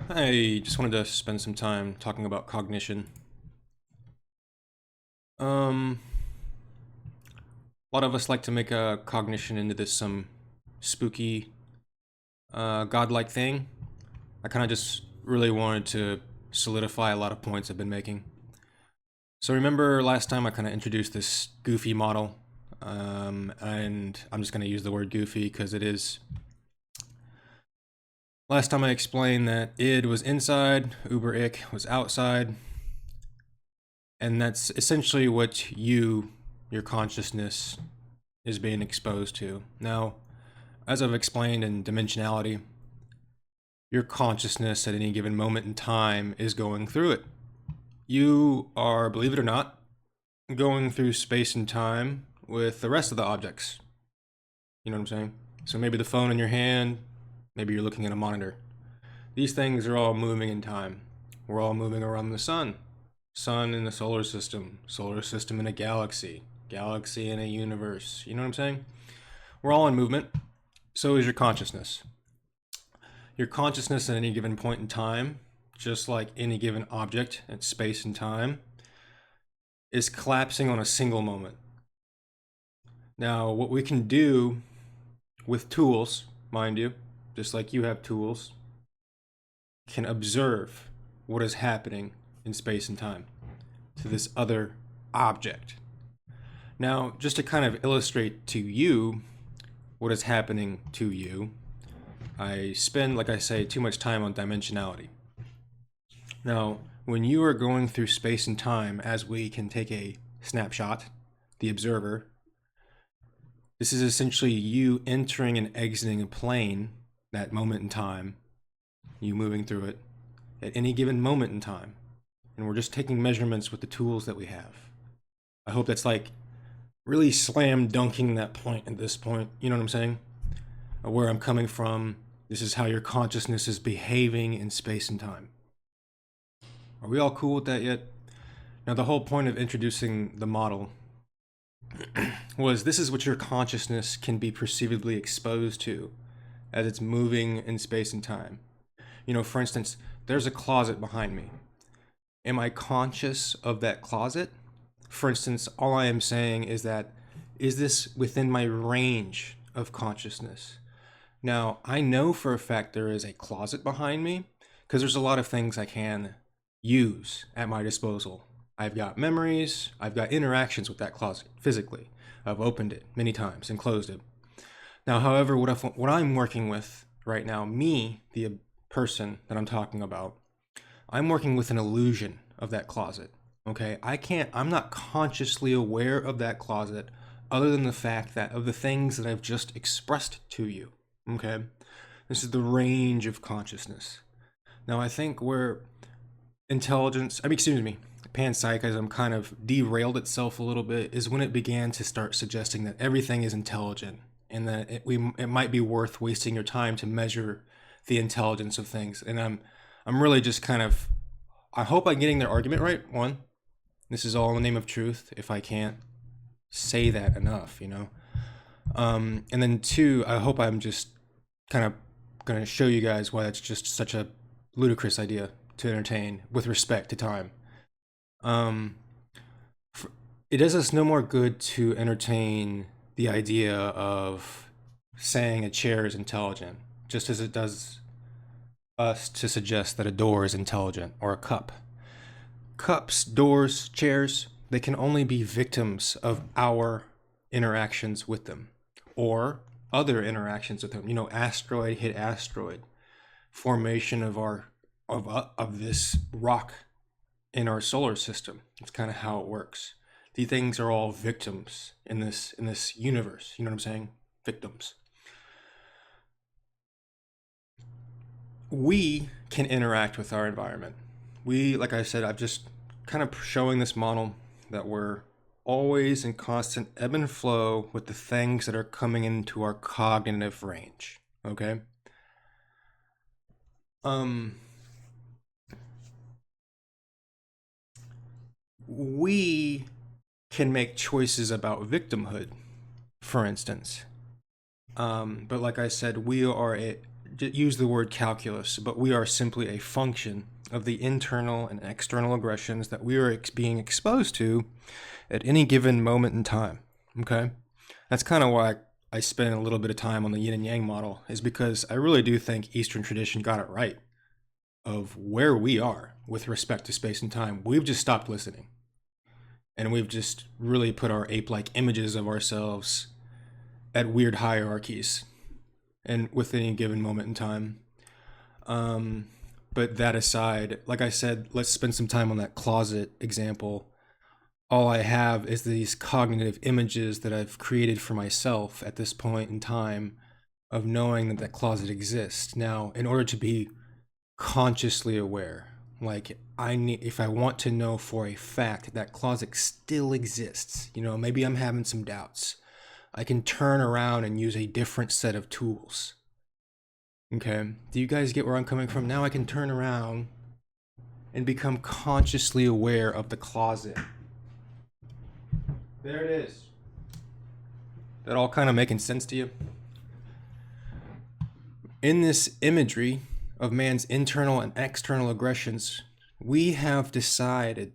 I just wanted to spend some time talking about cognition. A lot of us like to make a cognition into this some spooky, godlike thing. I kind of just really wanted to solidify a lot of points I've been making. So remember last time I kind of introduced this goofy model, and I'm just going to use the word goofy because it is. Last time I explained that id was inside, uber ich was outside, and that's essentially what your consciousness, is being exposed to. Now, as I've explained in dimensionality, your consciousness at any given moment in time is going through it. You are, believe it or not, going through space and time with the rest of the objects. You know what I'm saying? So maybe the phone in your hand, maybe you're looking at a monitor. These things are all moving in time. We're all moving around the sun in the solar system in a galaxy in a universe. You know what I'm saying? We're all in movement. So is your consciousness. Your consciousness at any given point in time, just like any given object in space and time, is collapsing on a single moment. Now, what we can do with tools, mind you, just like you have tools, can observe what is happening in space and time to this other object. Now, just to kind of illustrate to you what is happening to you, I spend, like I say, too much time on dimensionality. Now, when you are going through space and time, as we can take a snapshot, the observer, this is essentially you entering and exiting a plane, that moment in time, you moving through it, at any given moment in time. And we're just taking measurements with the tools that we have. I hope that's like really slam dunking that point at this point. You know what I'm saying? Where I'm coming from. This is how your consciousness is behaving in space and time. Are we all cool with that yet? Now, the whole point of introducing the model was this is what your consciousness can be perceivably exposed to as it's moving in space and time. You know, for instance, there's a closet behind me. Am I conscious of that closet? For instance, all I am saying is that, is this within my range of consciousness? Now, I know for a fact there is a closet behind me because there's a lot of things I can use at my disposal. I've got memories, I've got interactions with that closet physically. I've opened it many times and closed it. Now, however, what I'm working with right now, me, the person that I'm talking about, I'm working with an illusion of that closet. Okay, I'm not consciously aware of that closet other than the fact that of the things that I've just expressed to you. Okay, this is the range of consciousness. Now, I think where panpsychism kind of derailed itself a little bit is when it began to start suggesting that everything is intelligent and that it might be worth wasting your time to measure the intelligence of things. And I'm really just kind of, I hope I'm getting their argument right. One, this is all in the name of truth. If I can't say that enough, you know. And then two, I hope I'm just kind of going to show you guys why that's just such a ludicrous idea to entertain with respect to time. It does us no more good to entertain the idea of saying a chair is intelligent, just as it does us to suggest that a door is intelligent, or a cup. Cups, doors, chairs, they can only be victims of our interactions with them, or other interactions with them. You know, asteroid hit asteroid, formation of this rock in our solar system. It's kind of how it works. These things are all victims in this universe. You know what I'm saying? Victims. We can interact with our environment. We, like I said, I've just kind of showing this model that we're always in constant ebb and flow with the things that are coming into our cognitive range. Okay? We can make choices about victimhood, for instance. But like I said, we are use the word calculus, but we are simply a function of the internal and external aggressions that we are being exposed to at any given moment in time. Okay? That's kind of why I spend a little bit of time on the yin and yang model, is because I really do think Eastern tradition got it right of where we are with respect to space and time. We've just stopped listening. And we've just really put our ape-like images of ourselves at weird hierarchies and within any given moment in time. But that aside, like I said, let's spend some time on that closet example. All I have is these cognitive images that I've created for myself at this point in time of knowing that that closet exists. Now, in order to be consciously aware, like if I want to know for a fact that closet still exists, maybe I'm having some doubts, I can turn around and use a different set of tools. Okay, do you guys get where I'm coming from? Now I can turn around and become consciously aware of the closet. There it is. That all kind of making sense to you? In this imagery of man's internal and external aggressions, we have decided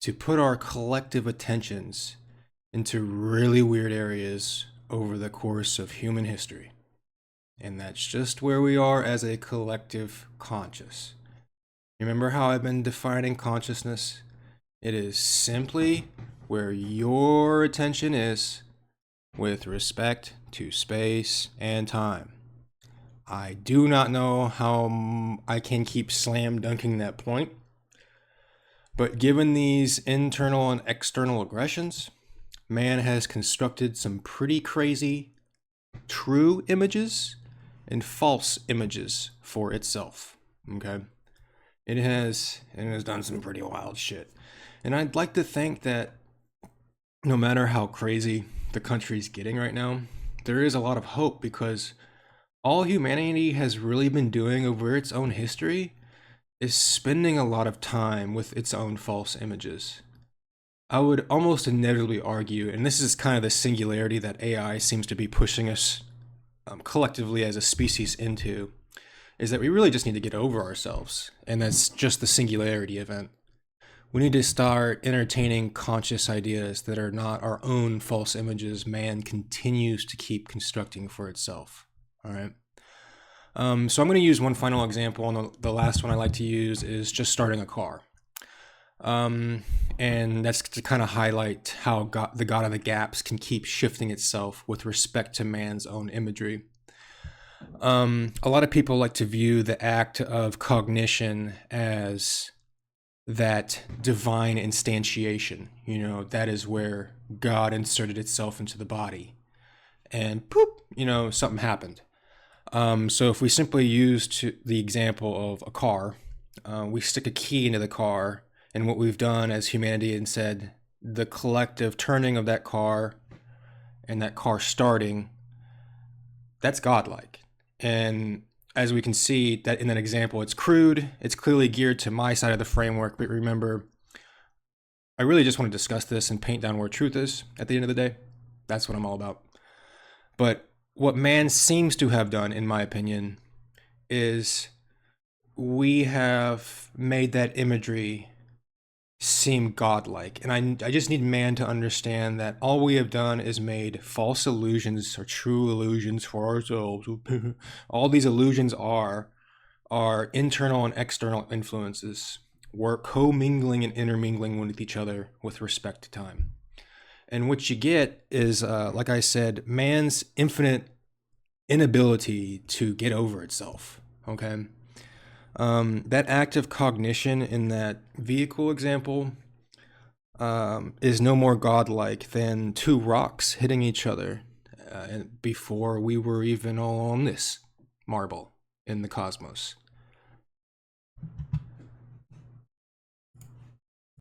to put our collective attentions into really weird areas over the course of human history. And that's just where we are as a collective conscious. Remember how I've been defining consciousness? It is simply where your attention is with respect to space and time. I do not know how I can keep slam dunking that point, but given these internal and external aggressions, man has constructed some pretty crazy true images and false images for itself. Okay, it has done some pretty wild shit, and I'd like to think that no matter how crazy the country's getting right now, there is a lot of hope, because all humanity has really been doing over its own history is spending a lot of time with its own false images. I would almost inevitably argue, and this is kind of the singularity that AI seems to be pushing us collectively as a species into, is that we really just need to get over ourselves, and that's just the singularity event. We need to start entertaining conscious ideas that are not our own false images man continues to keep constructing for itself. All right. So I'm going to use one final example, and the last one I like to use is just starting a car. And that's to kind of highlight how the God of the gaps can keep shifting itself with respect to man's own imagery. A lot of people like to view the act of cognition as that divine instantiation. That is where God inserted itself into the body, and poop, something happened. So if we simply use the example of a car, we stick a key into the car, and what we've done as humanity and said, the collective turning of that car and that car starting, that's godlike. And as we can see that in that example, it's crude, it's clearly geared to my side of the framework, but remember, I really just want to discuss this and paint down where truth is at the end of the day. That's what I'm all about. But what man seems to have done, in my opinion, is we have made that imagery seem godlike. And I just need man to understand that all we have done is made false illusions or true illusions for ourselves. All these illusions are internal and external influences. We're commingling and intermingling with each other with respect to time. And what you get is, like I said, man's infinite inability to get over itself. Okay. That act of cognition in that vehicle example is no more godlike than two rocks hitting each other before we were even on this marble in the cosmos.